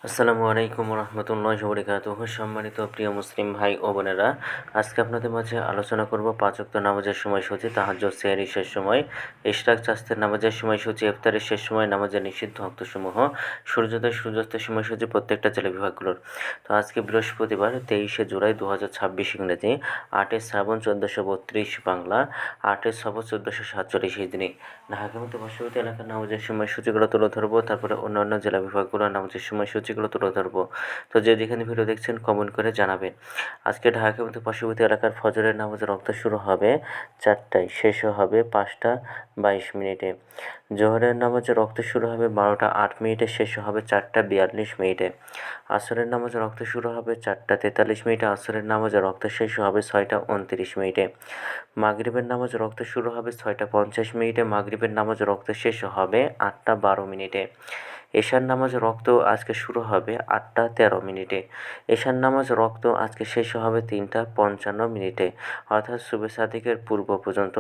আসসালামু আলাইকুম রহমতুল্লাহি ওয়া বারাকাতুহু। সম্মানিত প্রিয় মুসলিম ভাই ও বোনেরা, আজকে আপনাদের মাঝে আলোচনা করব পাঁচ ওয়াক্ত নামাজের সময়সূচি, তাহাজ্জুদ, সেহরির শেষ সময়, ইশরাক, চাঁদের নামাজের সময়সূচি, ইফতারের শেষ সময়, নামাজের নিষিদ্ধ ওয়াক্তসমূহ, সূর্যোদয় সূর্যাস্তের সময়সূচি প্রত্যেকটা জেলা বিভাগগুলোর। তো আজকে বৃহস্পতিবার 23শে জুলাই 2026 ইংরেজি, 8 শ্রাবণ 1432 বাংলা, 8 সফর 1447 হিজরি। ঢাকা মতো পার্শ্ববর্তী এলাকার নামাজের সময়সূচিগুলো তুলে ধরবো, তারপরে অন্যান্য জেলা বিভাগগুলোর নামাজের সময়সূচিগুলো তুলে ধরবো। তো যে যেখানে ভিডিও দেখছেন কমেন্ট করে জানাবেন। আজকে ঢাকা মতো পার্শ্ববর্তী এলাকার ফজরের নামাজের রক্ত শুরু হবে 4টায়, শেষও হবে 5টা 22 মিনিটে। জোহরের নামাজের রক্ত শুরু হবে 12টা 8 মিনিটে, শেষও হবে 4টা 42 মিনিটে। আসরের নামাজের রক্ত শুরু হবে 4টা 43 মিনিটে, আসরের নামাজের রক্ত শেষও হবে 6টা 29 মিনিটে। মাগরিবের নামাজ রক্ত শুরু হবে 6টা 50 মিনিটে, মাগরিবের নামাজ রক্ত শেষ হবে 8টা 12 মিনিটে। এশার নামাজ রক্ত আজকে শুরু হবে 8টা 13 মিনিটে। এশার নামাজ রক্ত আজকে শেষ হবে 3টা 55 মিনিটে। অর্থাৎ শুভে সাদিকের পূর্ব পর্যন্ত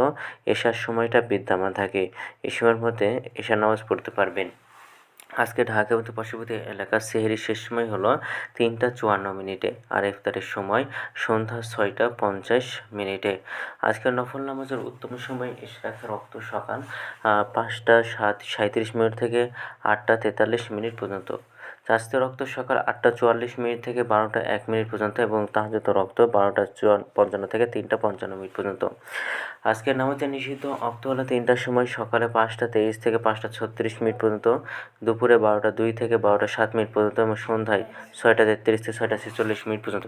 এশার সময়টা বিদ্যমান থাকে। এই সময়ের মধ্যে এশার নামাজ পড়তে পারবেন। আজকে ঢাকা মতো পার্শ্ববর্তী এলাকার সেহরির শেষ সময় হলো 3টা 54 মিনিটে, আর ইফতারের সময় সন্ধ্যা 6টা 50 মিনিটে। আজকের নফল নামাজের উত্তম সময় ইশরাকের রক্ত সকাল 5টা 37 মিনিট থেকে 8টা 43 মিনিট পর্যন্ত। চাঁদের রক্ত সকাল 8টা 44 মিনিট থেকে 12টা 1 মিনিট পর্যন্ত, এবং তাহাজ্জুদের রক্ত 12টা 55 থেকে 3টা 55 মিনিট পর্যন্ত। আজকের নামাজের নিষিদ্ধ অক্ত হলো 3টার সময়, সকালে 5টা 23 থেকে 5টা 36 মিনিট পর্যন্ত, দুপুরে 12টা 2 থেকে 12টা 7 মিনিট পর্যন্ত, এবং সন্ধ্যায় 6টা 33 থেকে 6টা 46 মিনিট পর্যন্ত।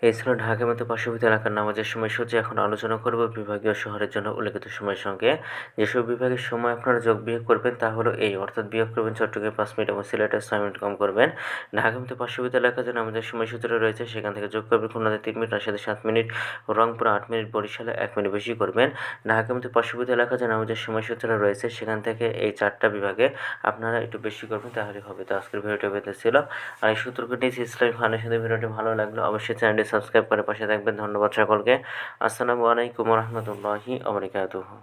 এই ছিল ঢাকার মতো পার্শ্ববর্তী এলাকার নামাজের সময়সূচি। এখন আলোচনা করব বিভাগীয় শহরের জন্য উল্লেখিত সময়ের সঙ্গে। যেসব বিভাগের সময় আপনারা যোগ বিয়োগ করবেন তা হলো এই, অর্থাৎ বিয়োগ করবেন চট্টগ্রামে 5 মিনিট এবং সিলেটে 6 মিনিট কম করবেন। ঢাকার মতো পার্শ্ববর্তী এলাকার যে নামাজের সময়সূচিটা রয়েছে সেখান থেকে যোগ করবেন খুলনাতে 3 মিনিট, রাজশাহীতে 7 মিনিট, রংপুরে 8 মিনিট, বরিশালে 1 মিনিট বেশি করবেন। ঢাকার মতো পার্শ্ববর্তী এলাকার যে নামাজের সময়সূচিটা রয়েছে সেখান থেকে এই 4টা বিভাগে আপনারা একটু বেশি করবেন, তাহলে হবে। তো আজকের ভিডিওটা বেঁধে ছিল, আর এই সূত্রকে নিয়েছি ইসলামিক ফাউন্ডেশনের। ভিডিওটি ভালো লাগলো অবশ্যই চ্যানেলটি সাবস্ক্রাইব করে পাশে থাকবেন। ধন্যবাদ সকলকে। আসসালামু আলাইকুম রহমতুল্লাহি ওয়া বারাকাতুহু।